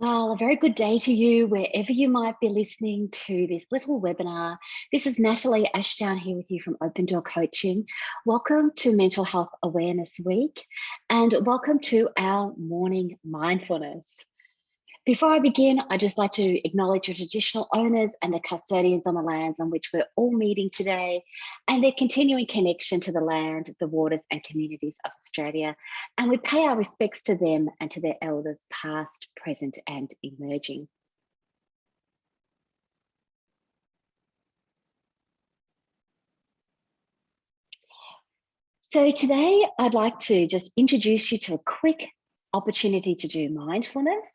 Well, a very good day to you, wherever you might be listening to this little webinar. This is Natalie Ashdown here with you from Open Door Coaching. Welcome to Mental Health Awareness Week and welcome to our morning mindfulness. Before I begin, I'd just like to acknowledge the traditional owners and the custodians on the lands on which we're all meeting today and their continuing connection to the land, the waters and communities of Australia. And we pay our respects to them and to their elders past, present and emerging. So today I'd like to just introduce you to a quick opportunity to do mindfulness.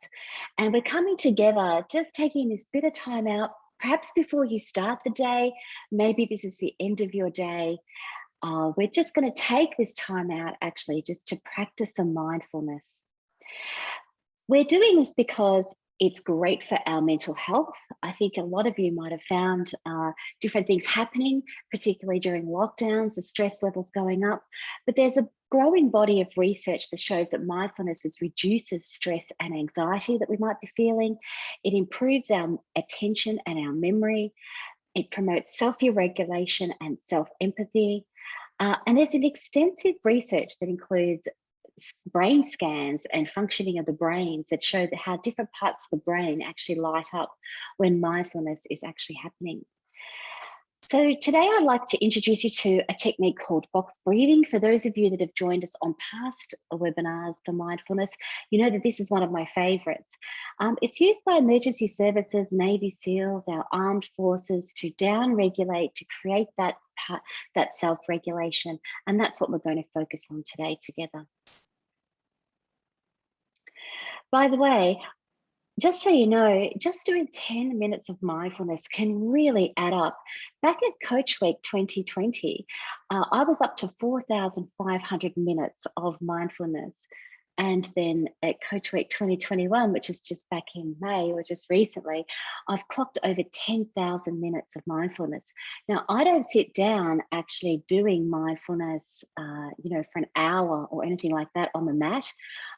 And we're coming together, just taking this bit of time out, perhaps before you start the day, maybe this is the end of your day. We're just going to take this time out actually just to practice some mindfulness. We're doing this because it's great for our mental health. I think a lot of you might have found different things happening, particularly during lockdowns, the stress levels going up. But there's a growing body of research that shows that mindfulness reduces stress and anxiety that we might be feeling. It improves our attention and our memory. It promotes self-regulation and self-empathy. And there's an extensive research that includes brain scans and functioning of the brains that show that how different parts of the brain actually light up when mindfulness is actually happening. So today I'd like to introduce you to a technique called box breathing. For those of you that have joined us on past webinars for mindfulness, you know that this is one of my favorites. It's used by emergency services, Navy SEALs, our armed forces to down-regulate, to create that self-regulation. And that's what we're going to focus on today together. By the way, just so you know, just doing 10 minutes of mindfulness can really add up. Back at Coach Week 2020, I was up to 4,500 minutes of mindfulness. And then at Coach Week 2021, which is just back in May, or just recently, I've clocked over 10,000 minutes of mindfulness. Now, I don't sit down actually doing mindfulness, for an hour or anything like that on the mat.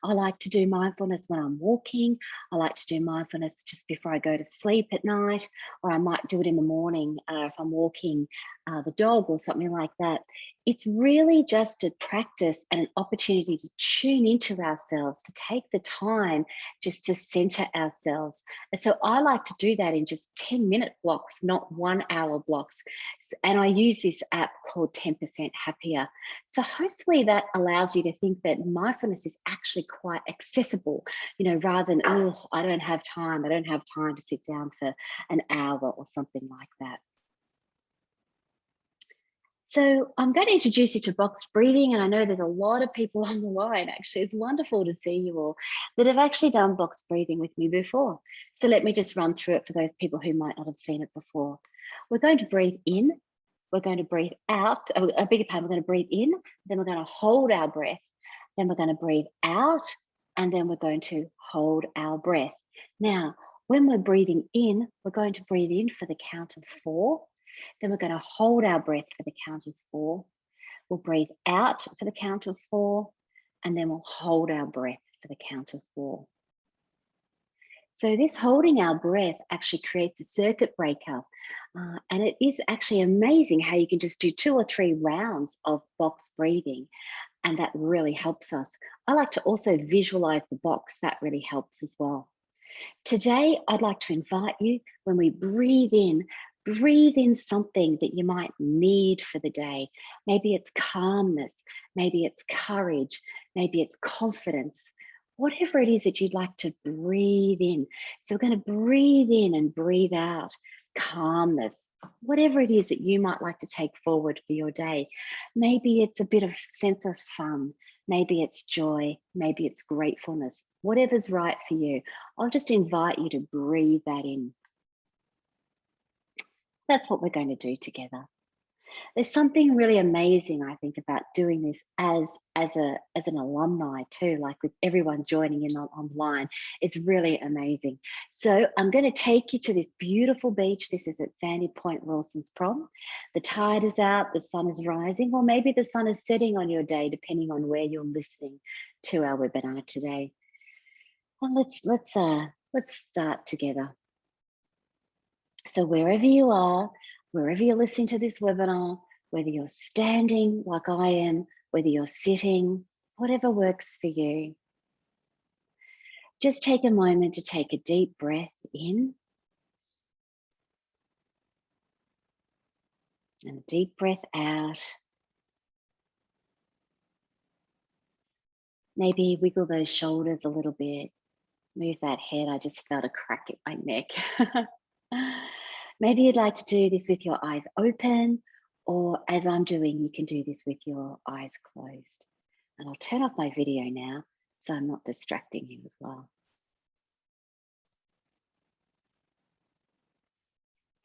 I like to do mindfulness when I'm walking. I like to do mindfulness just before I go to sleep at night, or I might do it in the morning if I'm walking the dog or something like that. It's really just a practice and an opportunity to tune into ourselves, to take the time just to center ourselves. And so I like to do that in just 10-minute blocks, not 1 hour blocks. And I use this app called 10% Happier. So hopefully that allows you to think that mindfulness is actually quite accessible, rather than, oh, I don't have time to sit down for an hour or something like that. So I'm going to introduce you to box breathing, and I know there's a lot of people on the line. Actually, it's wonderful to see you all that have actually done box breathing with me before. So let me just run through it for those people who might not have seen it before. We're going to breathe in, we're going to breathe out, I beg your pardon, we're going to breathe in, then we're going to hold our breath, then we're going to breathe out, and then we're going to hold our breath. Now, when we're breathing in, we're going to breathe in for the count of 4. Then we're going to hold our breath for the count of 4. We'll breathe out for the count of 4, and then we'll hold our breath for the count of 4. So this holding our breath actually creates a circuit breaker. And it is actually amazing how you can just do 2 or 3 rounds of box breathing. And that really helps us. I like to also visualize the box. That really helps as well. Today, I'd like to invite you, when we breathe in something that you might need for the day. Maybe it's calmness, maybe it's courage, maybe it's confidence, whatever it is that you'd like to breathe in. So we're going to breathe in and breathe out calmness, whatever it is that you might like to take forward for your day. Maybe it's a bit of sense of fun, maybe it's joy, maybe it's gratefulness, whatever's right for you. I'll just invite you to breathe that in. That's what we're going to do together. There's something really amazing, I think, about doing this as an alumni too, like with everyone joining in online. It's really amazing. So I'm going to take you to this beautiful beach. This is at Sandy Point, Wilson's Prom. The tide is out, the sun is rising, or maybe the sun is setting on your day, depending on where you're listening to our webinar today. Well, let's Let's start together. So wherever you are, wherever you're listening to this webinar, whether you're standing like I am, whether you're sitting, whatever works for you, just take a moment to take a deep breath in and a deep breath out. Maybe wiggle those shoulders a little bit, move that head. I just felt a crack in my neck. Maybe you'd like to do this with your eyes open, or as I'm doing, you can do this with your eyes closed. And I'll turn off my video now so I'm not distracting you as well.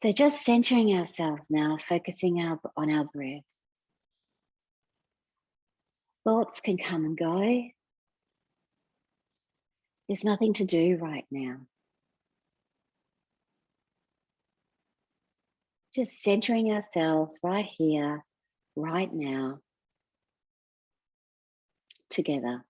So just centering ourselves now, focusing on our breath. Thoughts can come and go. There's nothing to do right now. Just centering ourselves right here, right now, together.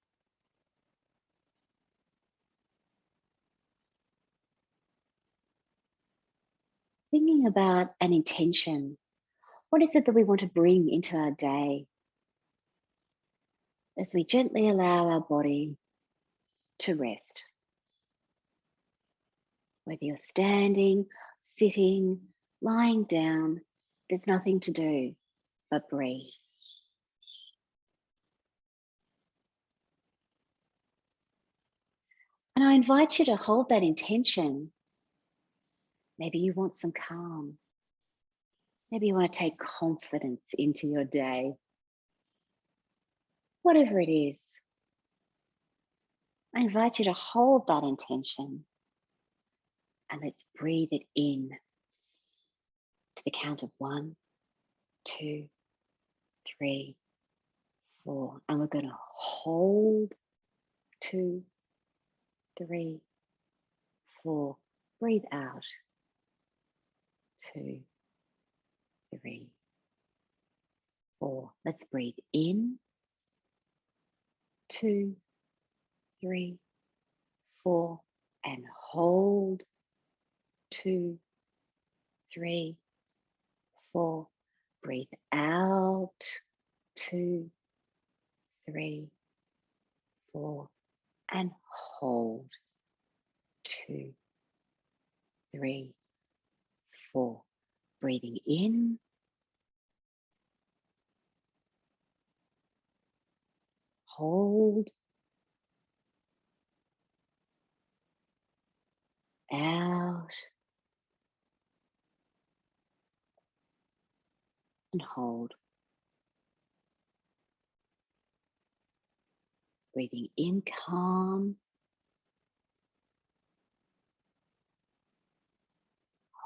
Thinking about an intention. What is it that we want to bring into our day as we gently allow our body to rest? Whether you're standing, sitting, lying down, there's nothing to do but breathe. And I invite you to hold that intention. Maybe you want some calm. Maybe you want to take confidence into your day. Whatever it is, I invite you to hold that intention and let's breathe it in to the count of 1, 2, 3, 4. And we're going to hold 2, 3, 4. Breathe out 2, 3, 4. Let's breathe in 2, 3, 4, and hold 2, 3, 4. Breathe out 2, 3, 4, and hold 2, 3, 4. Breathing in, hold, out, and hold. Breathing in, calm,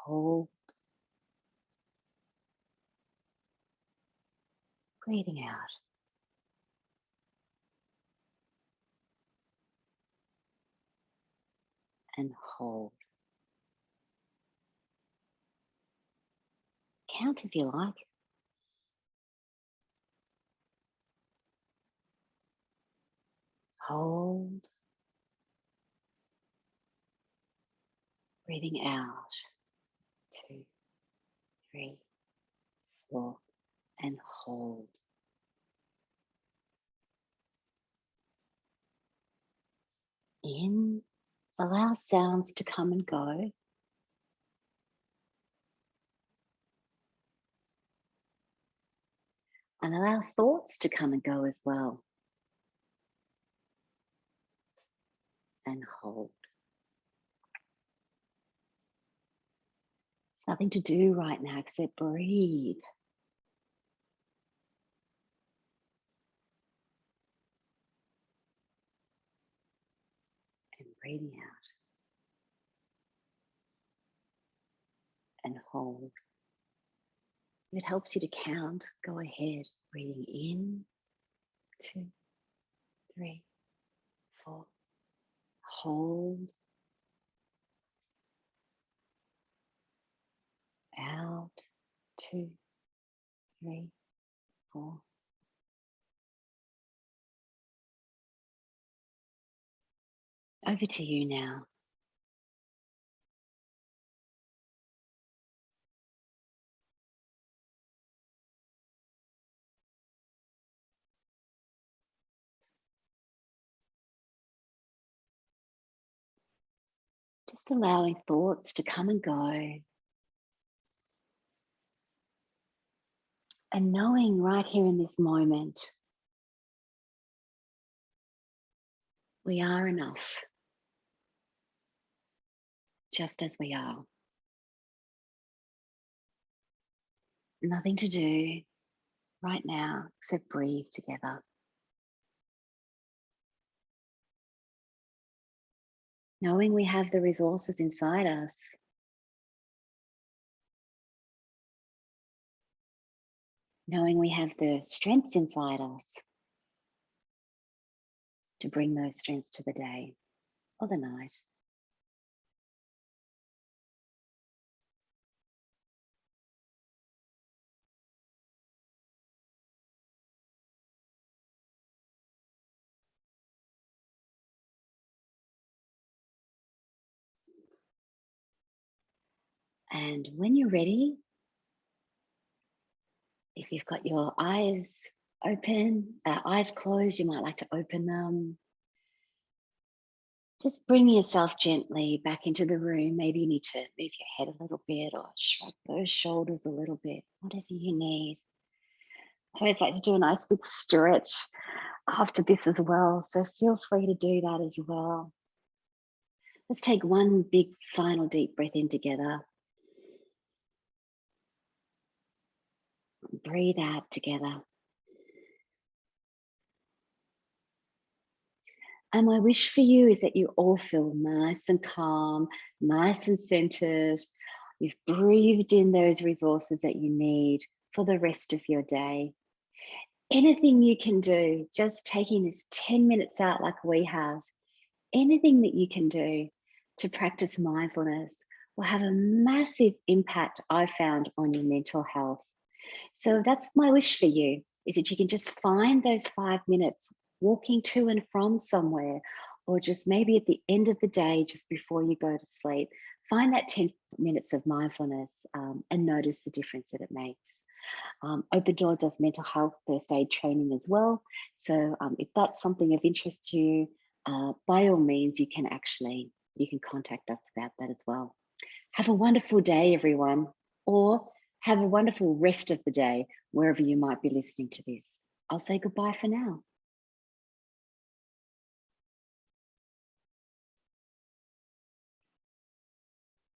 hold, breathing out. And hold. Count if you like. Hold, breathing out. 2, 3, 4, and hold. In, allow sounds to come and go. And allow thoughts to come and go as well. And hold. There's nothing to do right now except breathe. And breathing out. And hold. If it helps you to count, go ahead. Breathing in, 2, 3, 4. Hold, out, 2, 3, 4. Over to you now. Just allowing thoughts to come and go, and knowing right here in this moment, we are enough, just as we are. Nothing to do right now except breathe together. Knowing we have the resources inside us, knowing we have the strengths inside us to bring those strengths to the day or the night. And when you're ready, if you've got your eyes open, eyes closed, you might like to open them. Just bring yourself gently back into the room. Maybe you need to move your head a little bit or shrug those shoulders a little bit, whatever you need. I always like to do a nice big stretch after this as well, so feel free to do that as well. Let's take one big final deep breath in together. Breathe out together. And my wish for you is that you all feel nice and calm, nice and centered. You've breathed in those resources that you need for the rest of your day. Anything you can do, just taking this 10 minutes out like we have, anything that you can do to practice mindfulness will have a massive impact, I found, on your mental health. So that's my wish for you, is that you can just find those 5 minutes walking to and from somewhere, or just maybe at the end of the day, just before you go to sleep, find that 10 minutes of mindfulness and notice the difference that it makes. Open Door does mental health first aid training as well. So if that's something of interest to you, by all means, you can contact us about that as well. Have a wonderful day, everyone, or have a wonderful rest of the day, wherever you might be listening to this. I'll say goodbye for now.